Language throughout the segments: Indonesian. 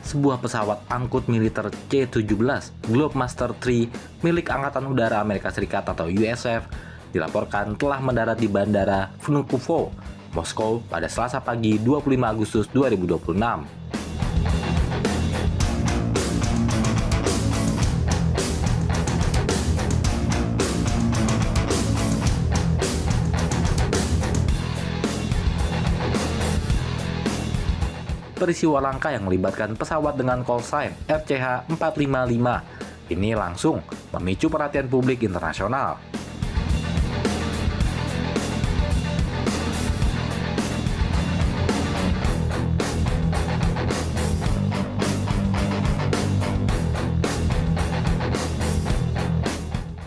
sebuah pesawat angkut militer C-17 Globemaster III milik Angkatan Udara Amerika Serikat atau USAF dilaporkan telah mendarat di Bandara Vnukovo, Moskow pada Selasa pagi 25 Agustus 2026. Peristiwa langka yang melibatkan pesawat dengan call sign RCH-455 ini langsung memicu perhatian publik internasional.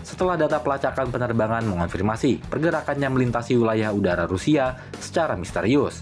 Setelah data pelacakan penerbangan mengonfirmasi pergerakannya melintasi wilayah udara Rusia secara misterius.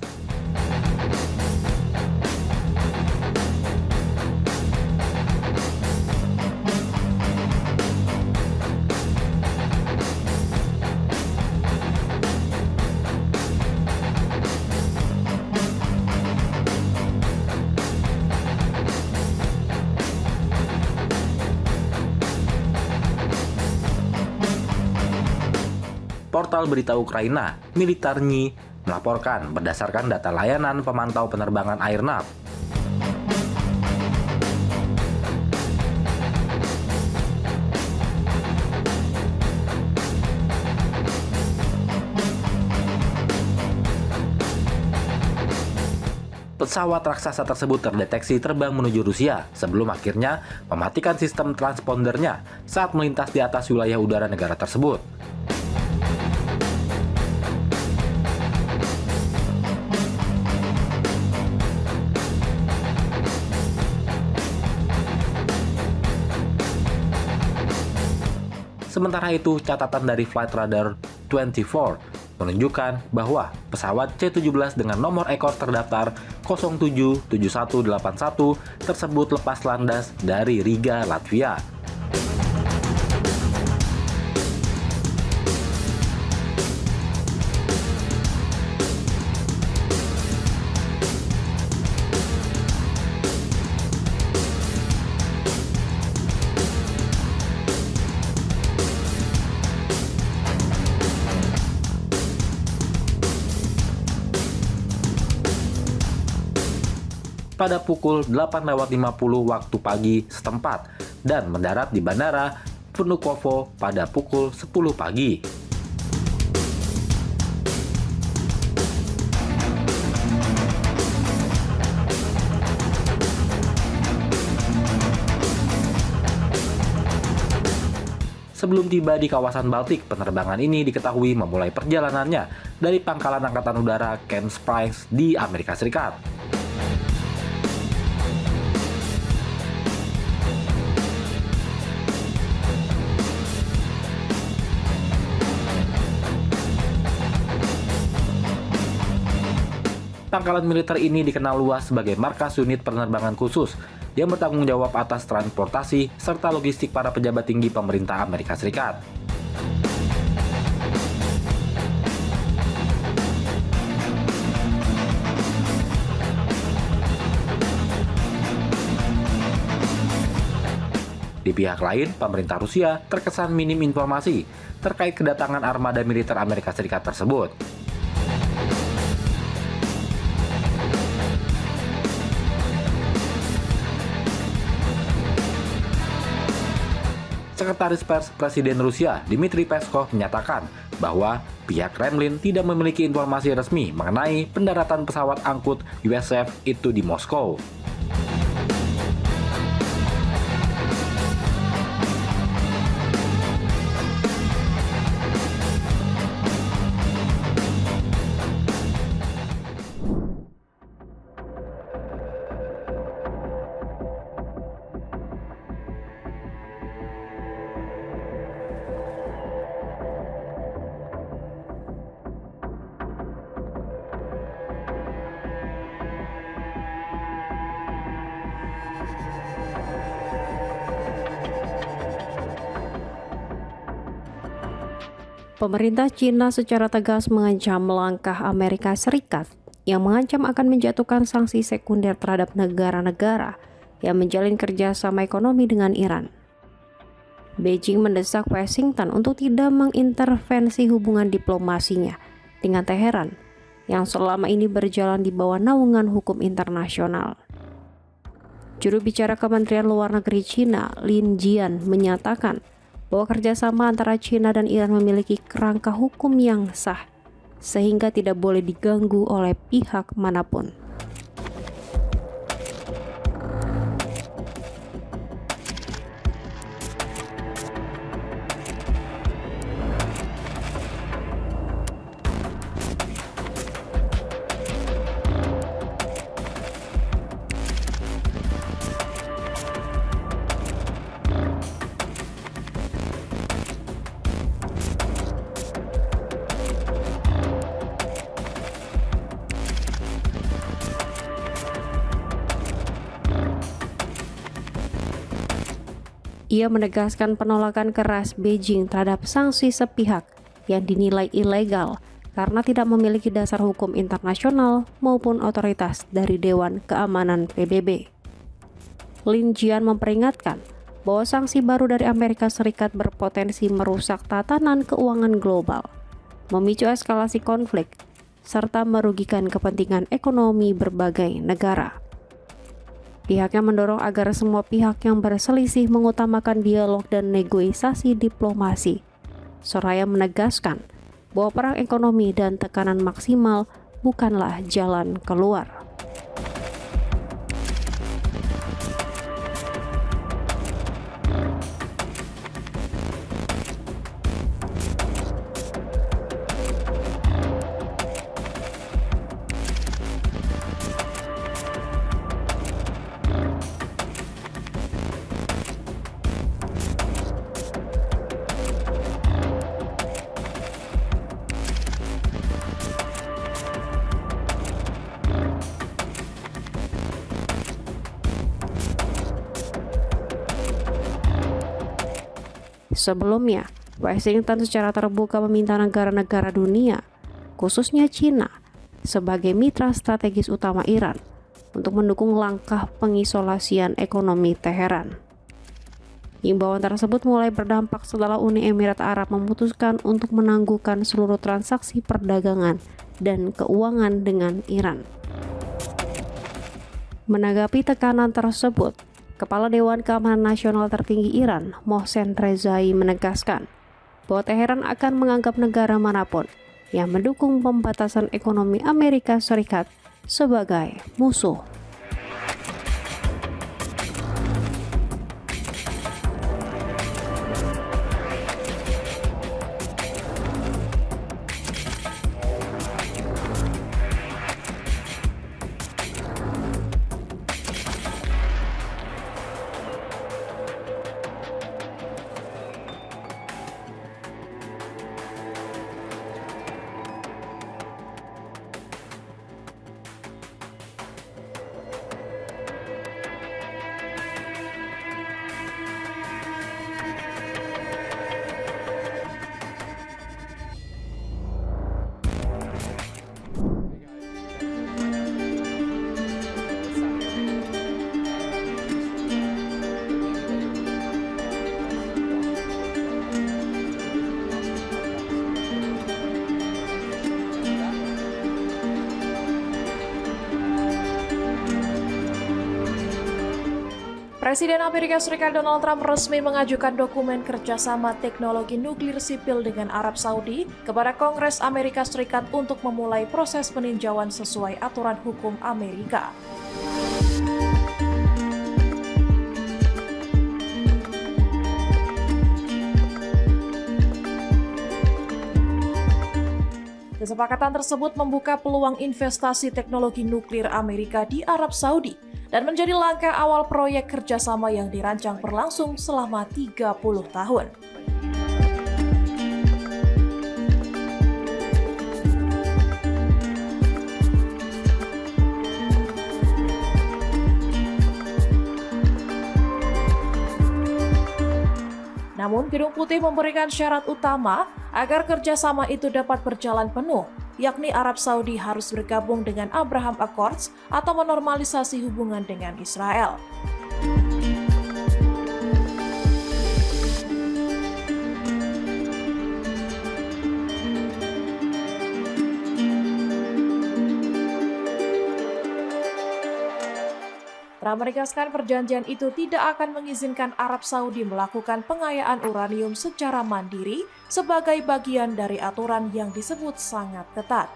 Portal berita Ukraina, Militarny, melaporkan berdasarkan data layanan pemantau penerbangan Airnav. Pesawat raksasa tersebut terdeteksi terbang menuju Rusia sebelum akhirnya mematikan sistem transpondernya saat melintas di atas wilayah udara negara tersebut. Sementara itu, catatan dari Flight Radar 24 menunjukkan bahwa pesawat C-17 dengan nomor ekor terdaftar 077181 tersebut lepas landas dari Riga, Latvia. Pada pukul 8.50 waktu pagi setempat dan mendarat di Bandara Vnukovo pada pukul 10 pagi. Sebelum tiba di kawasan Baltik, penerbangan ini diketahui memulai perjalanannya dari Pangkalan Angkatan Udara Camp Springs di Amerika Serikat. Pangkalan militer ini dikenal luas sebagai markas unit penerbangan khusus yang bertanggung jawab atas transportasi serta logistik para pejabat tinggi pemerintah Amerika Serikat. Di pihak lain, pemerintah Rusia terkesan minim informasi terkait kedatangan armada militer Amerika Serikat tersebut. Sekretaris Pers Presiden Rusia, Dmitry Peskov, menyatakan bahwa pihak Kremlin tidak memiliki informasi resmi mengenai pendaratan pesawat angkut USAF itu di Moskow. Pemerintah Cina secara tegas mengancam langkah Amerika Serikat yang mengancam akan menjatuhkan sanksi sekunder terhadap negara-negara yang menjalin kerjasama ekonomi dengan Iran. Beijing mendesak Washington untuk tidak mengintervensi hubungan diplomasinya dengan Teheran yang selama ini berjalan di bawah naungan hukum internasional. Juru bicara Kementerian Luar Negeri China, Lin Jian, menyatakan bahwa kerjasama antara China dan Iran memiliki kerangka hukum yang sah, sehingga tidak boleh diganggu oleh pihak manapun. Ia menegaskan penolakan keras Beijing terhadap sanksi sepihak yang dinilai ilegal karena tidak memiliki dasar hukum internasional maupun otoritas dari Dewan Keamanan PBB. Lin Jian memperingatkan bahwa sanksi baru dari Amerika Serikat berpotensi merusak tatanan keuangan global, memicu eskalasi konflik, serta merugikan kepentingan ekonomi berbagai negara. Pihaknya mendorong agar semua pihak yang berselisih mengutamakan dialog dan negosiasi diplomasi. Seraya menegaskan bahwa perang ekonomi dan tekanan maksimal bukanlah jalan keluar. Sebelumnya, Washington secara terbuka meminta negara-negara dunia, khususnya China, sebagai mitra strategis utama Iran, untuk mendukung langkah pengisolasian ekonomi Teheran. Himbauan tersebut mulai berdampak setelah Uni Emirat Arab memutuskan untuk menangguhkan seluruh transaksi perdagangan dan keuangan dengan Iran. Menanggapi tekanan tersebut, Kepala Dewan Keamanan Nasional tertinggi Iran, Mohsen Rezai, menegaskan bahwa Teheran akan menganggap negara manapun yang mendukung pembatasan ekonomi Amerika Serikat sebagai musuh. Presiden Amerika Serikat Donald Trump resmi mengajukan dokumen kerjasama teknologi nuklir sipil dengan Arab Saudi kepada Kongres Amerika Serikat untuk memulai proses peninjauan sesuai aturan hukum Amerika. Kesepakatan tersebut membuka peluang investasi teknologi nuklir Amerika di Arab Saudi dan menjadi langkah awal proyek kerjasama yang dirancang berlangsung selama 30 tahun. Namun, Gedung Putih memberikan syarat utama agar kerjasama itu dapat berjalan penuh, yakni Arab Saudi harus bergabung dengan Abraham Accords atau menormalisasi hubungan dengan Israel. menegaskan perjanjian itu tidak akan mengizinkan Arab Saudi melakukan pengayaan uranium secara mandiri sebagai bagian dari aturan yang disebut sangat ketat.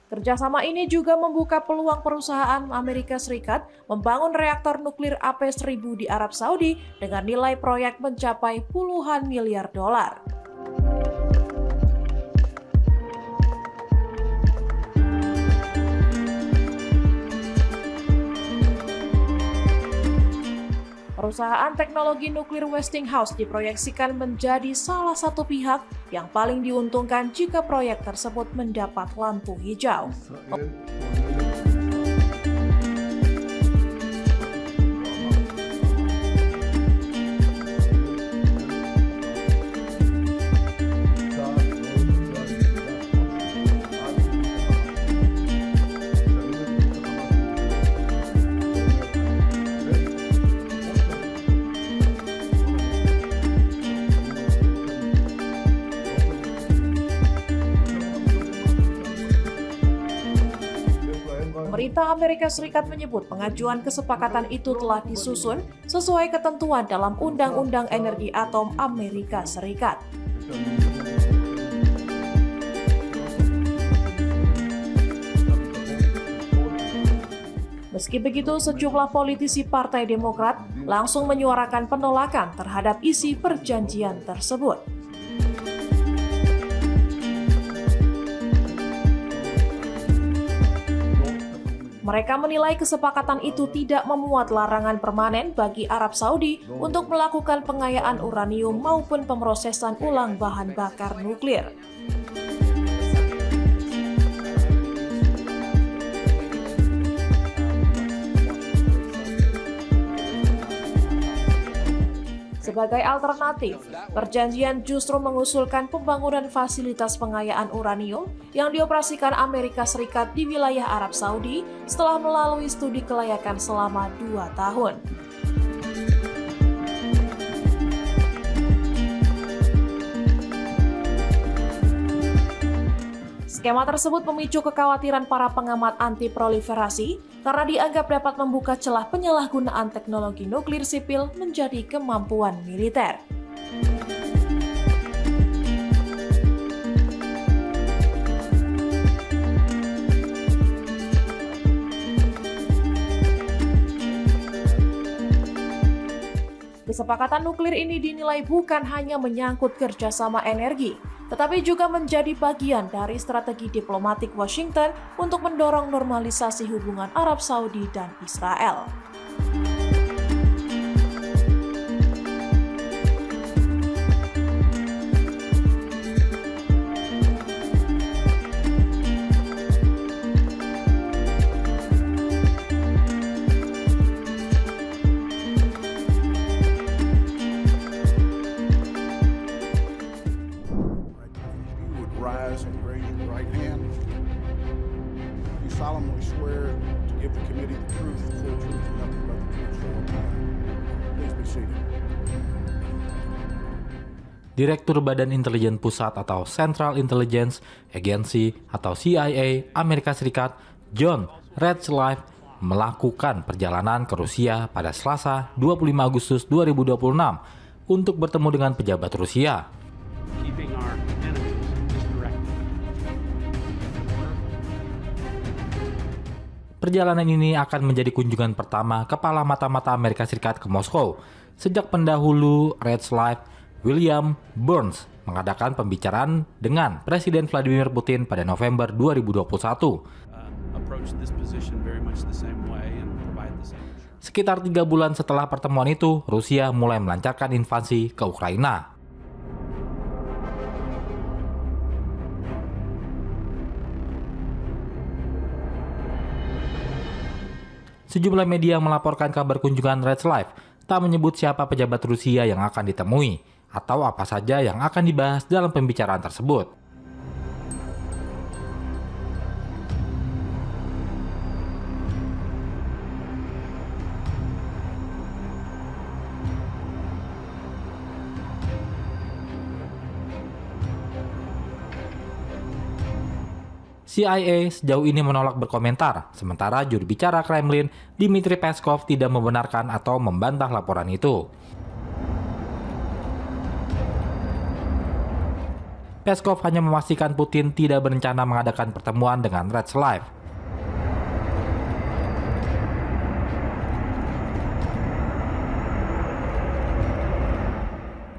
Kerjasama ini juga membuka peluang perusahaan Amerika Serikat membangun reaktor nuklir AP-1000 di Arab Saudi dengan nilai proyek mencapai puluhan miliar dolar. Perusahaan teknologi nuklir Westinghouse diproyeksikan menjadi salah satu pihak yang paling diuntungkan jika proyek tersebut mendapat lampu hijau. Pemerintah Amerika Serikat menyebut pengajuan kesepakatan itu telah disusun sesuai ketentuan dalam Undang-Undang Energi Atom Amerika Serikat. Meski begitu, sejumlah politisi Partai Demokrat langsung menyuarakan penolakan terhadap isi perjanjian tersebut. Mereka menilai kesepakatan itu tidak memuat larangan permanen bagi Arab Saudi untuk melakukan pengayaan uranium maupun pemrosesan ulang bahan bakar nuklir. Sebagai alternatif, perjanjian justru mengusulkan pembangunan fasilitas pengayaan uranium yang dioperasikan Amerika Serikat di wilayah Arab Saudi setelah melalui studi kelayakan selama 2 tahun. Skema tersebut memicu kekhawatiran para pengamat anti-proliferasi karena dianggap dapat membuka celah penyalahgunaan teknologi nuklir sipil menjadi kemampuan militer. Kesepakatan nuklir ini dinilai bukan hanya menyangkut kerjasama energi, tetapi juga menjadi bagian dari strategi diplomatik Washington untuk mendorong normalisasi hubungan Arab Saudi dan Israel. Rise and raise your right hand. You solemnly swear to give the committee the truth, the whole truth, and nothing but the truth, so help you God. Please be seated. Direktur Badan Intelijen Pusat atau Central Intelligence Agency atau CIA Amerika Serikat John Ratcliffe melakukan perjalanan ke Rusia pada Selasa 25 Agustus 2026 untuk bertemu dengan pejabat Rusia. Perjalanan ini akan menjadi kunjungan pertama kepala mata-mata Amerika Serikat ke Moskow sejak pendahulu Ratcliffe, William Burns, mengadakan pembicaraan dengan Presiden Vladimir Putin pada November 2021. Sekitar 3 bulan setelah pertemuan itu, Rusia mulai melancarkan invasi ke Ukraina. Sejumlah media melaporkan kabar kunjungan Ratcliffe, tak menyebut siapa pejabat Rusia yang akan ditemui, atau apa saja yang akan dibahas dalam pembicaraan tersebut. CIA sejauh ini menolak berkomentar, sementara juru bicara Kremlin, Dmitry Peskov, tidak membenarkan atau membantah laporan itu. Peskov hanya memastikan Putin tidak berencana mengadakan pertemuan dengan Redslive.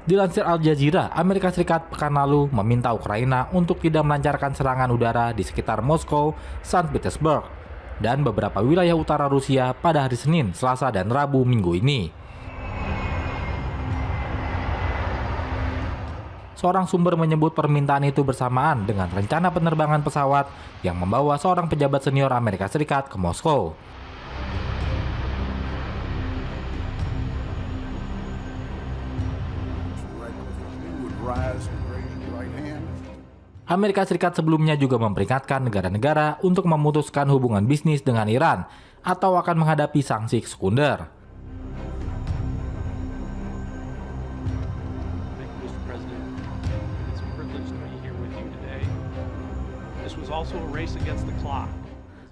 Dilansir Al Jazeera, Amerika Serikat pekan lalu meminta Ukraina untuk tidak melancarkan serangan udara di sekitar Moskow, St. Petersburg, dan beberapa wilayah utara Rusia pada hari Senin, Selasa, dan Rabu minggu ini. Seorang sumber menyebut permintaan itu bersamaan dengan rencana penerbangan pesawat yang membawa seorang pejabat senior Amerika Serikat ke Moskow. Amerika Serikat sebelumnya juga memperingatkan negara-negara untuk memutuskan hubungan bisnis dengan Iran atau akan menghadapi sanksi sekunder.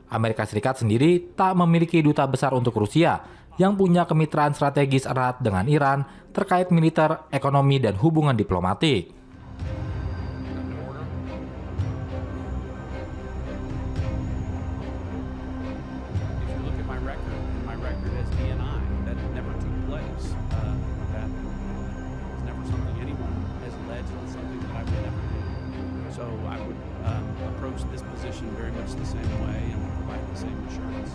Amerika Serikat sendiri tak memiliki duta besar untuk Rusia yang punya kemitraan strategis erat dengan Iran terkait militer, ekonomi, dan hubungan diplomatik. So I would approach this position very much the same way and provide the same assurance.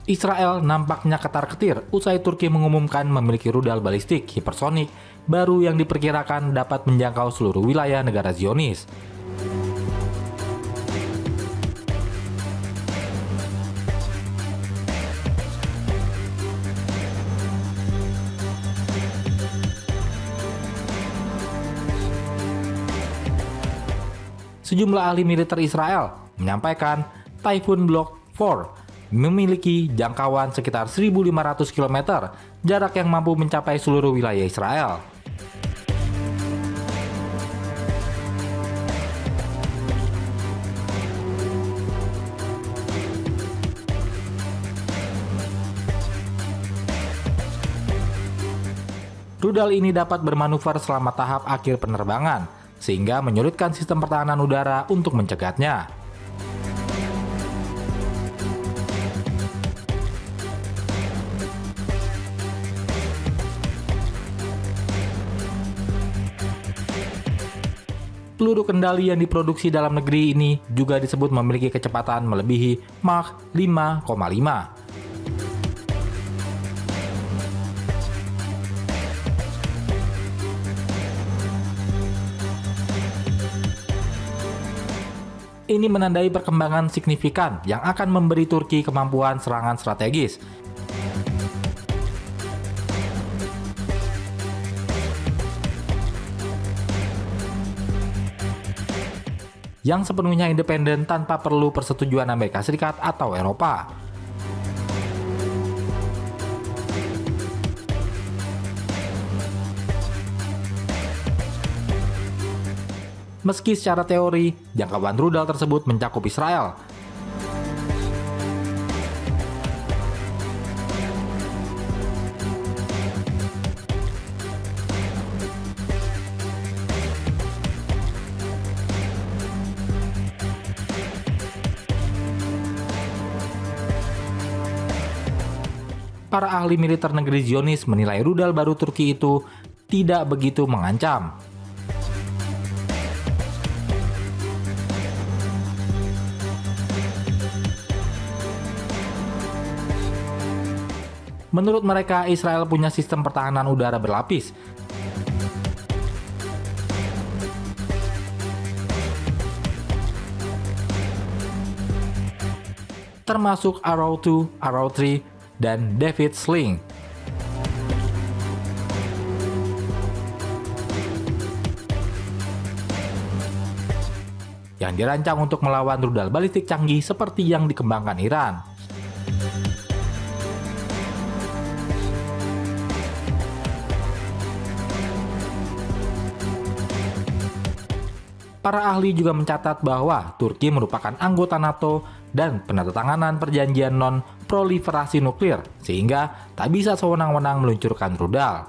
Israel nampaknya ketar-ketir usai Turki mengumumkan memiliki rudal balistik hipersonik baru yang diperkirakan dapat menjangkau seluruh wilayah negara Zionis. Sejumlah ahli militer Israel menyampaikan Typhoon Block 4 memiliki jangkauan sekitar 1.500 km, jarak yang mampu mencapai seluruh wilayah Israel. Rudal ini dapat bermanuver selama tahap akhir penerbangan, sehingga menyulitkan sistem pertahanan udara untuk mencegatnya. Peluru kendali yang diproduksi dalam negeri ini juga disebut memiliki kecepatan melebihi Mach 5,5. Ini menandai perkembangan signifikan yang akan memberi Turki kemampuan serangan strategis. Yang sepenuhnya independen tanpa perlu persetujuan Amerika Serikat atau Eropa. Meski secara teori, jangkauan rudal tersebut mencakup Israel, para ahli militer negeri Zionis menilai rudal baru Turki itu tidak begitu mengancam. Menurut mereka, Israel punya sistem pertahanan udara berlapis. Termasuk Arrow 2, Arrow 3, dan David Sling. Yang dirancang untuk melawan rudal balistik canggih seperti yang dikembangkan Iran. Para ahli juga mencatat bahwa Turki merupakan anggota NATO dan penandatanganan perjanjian non-proliferasi nuklir, sehingga tak bisa sewenang-wenang meluncurkan rudal.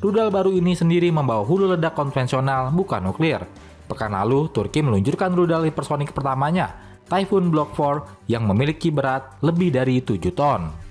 Rudal baru ini sendiri membawa hulu ledak konvensional, bukan nuklir. Pekan lalu, Turki meluncurkan rudal hipersonik pertamanya, Typhoon Block 4, yang memiliki berat lebih dari 7 ton.